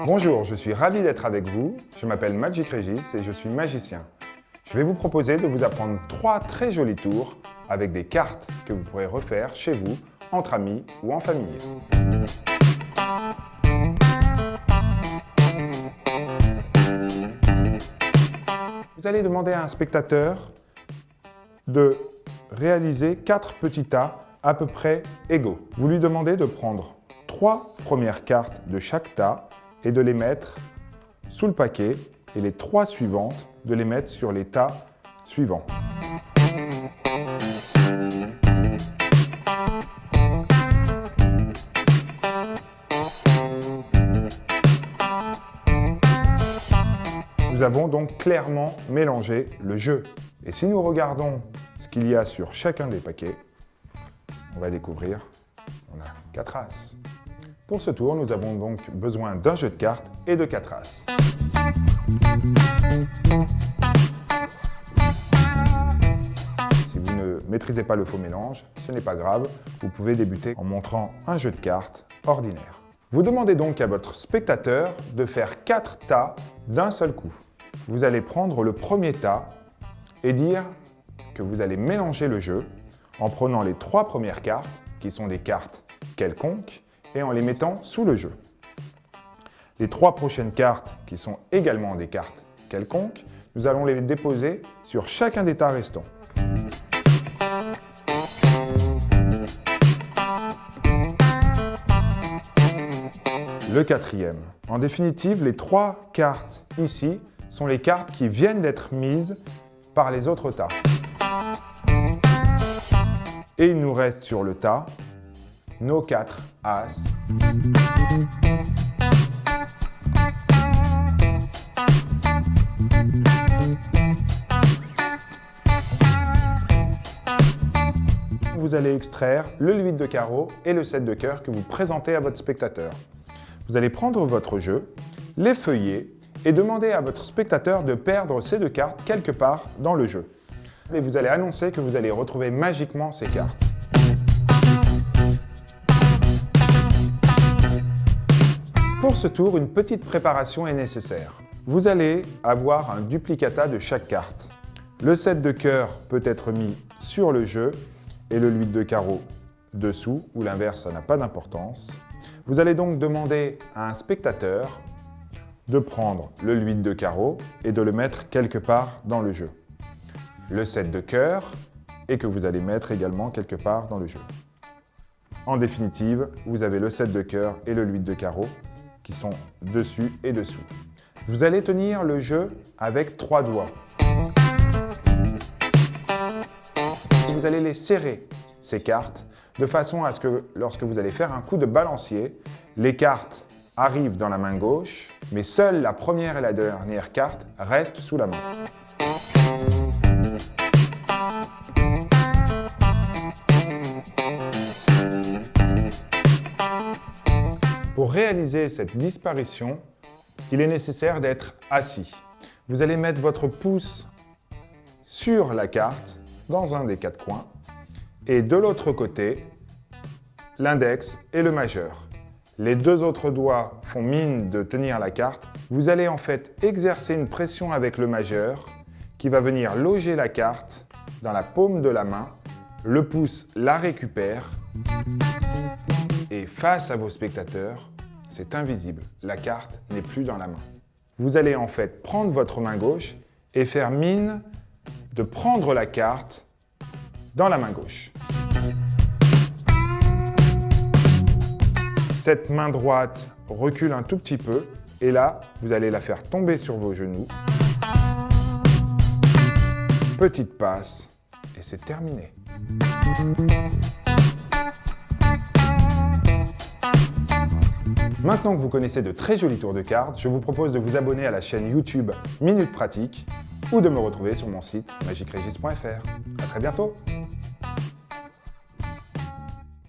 Bonjour, je suis ravi d'être avec vous. Je m'appelle Magic Régis et je suis magicien. Je vais vous proposer de vous apprendre 3 très jolis tours avec des cartes que vous pourrez refaire chez vous, entre amis ou en famille. Vous allez demander à un spectateur de réaliser 4 petits tas à peu près égaux. Vous lui demandez de prendre 3 premières cartes de chaque tas et de les mettre sous le paquet et les 3 suivantes de les mettre sur les tas suivants. Nous avons donc clairement mélangé le jeu. Et si nous regardons ce qu'il y a sur chacun des paquets, on va découvrir qu'on a 4 as. Pour ce tour, nous avons donc besoin d'un jeu de cartes et de 4 as. Si vous ne maîtrisez pas le faux mélange, ce n'est pas grave, vous pouvez débuter en montrant un jeu de cartes ordinaire. Vous demandez donc à votre spectateur de faire 4 tas d'un seul coup. Vous allez prendre le premier tas et dire que vous allez mélanger le jeu en prenant les 3 premières cartes, qui sont des cartes quelconques, et en les mettant sous le jeu. Les 3 prochaines cartes, qui sont également des cartes quelconques, nous allons les déposer sur chacun des tas restants. Le quatrième. En définitive, les 3 cartes ici sont les cartes qui viennent d'être mises par les autres tas. Et il nous reste sur le tas nos 4 as. Vous allez extraire le 8 de carreau et le 7 de cœur que vous présentez à votre spectateur. Vous allez prendre votre jeu, l'effeuiller et demander à votre spectateur de perdre ces 2 cartes quelque part dans le jeu. Et vous allez annoncer que vous allez retrouver magiquement ces cartes. Pour ce tour, une petite préparation est nécessaire. Vous allez avoir un duplicata de chaque carte. Le 7 de cœur peut être mis sur le jeu et le 8 de carreau dessous, ou l'inverse, ça n'a pas d'importance. Vous allez donc demander à un spectateur de prendre le 8 de carreau et de le mettre quelque part dans le jeu. Le 7 de cœur et que vous allez mettre également quelque part dans le jeu. En définitive, vous avez le 7 de cœur et le 8 de carreau qui sont dessus et dessous. Vous allez tenir le jeu avec 3 doigts. Vous allez les serrer, ces cartes, de façon à ce que lorsque vous allez faire un coup de balancier, les cartes arrivent dans la main gauche, mais seule la première et la dernière carte restent sous la main. Pour réaliser cette disparition, il est nécessaire d'être assis. Vous allez mettre votre pouce sur la carte, dans un des 4 coins, et de l'autre côté, l'index et le majeur. Les 2 autres doigts font mine de tenir la carte. Vous allez en fait exercer une pression avec le majeur qui va venir loger la carte dans la paume de la main. Le pouce la récupère et face à vos spectateurs, c'est invisible. La carte n'est plus dans la main. Vous allez en fait prendre votre main gauche et faire mine de prendre la carte dans la main gauche. Cette main droite recule un tout petit peu et là, vous allez la faire tomber sur vos genoux. Petite passe et c'est terminé. Maintenant que vous connaissez de très jolis tours de cartes, je vous propose de vous abonner à la chaîne YouTube Minute Pratique ou de me retrouver sur mon site magicregis.fr. À très bientôt!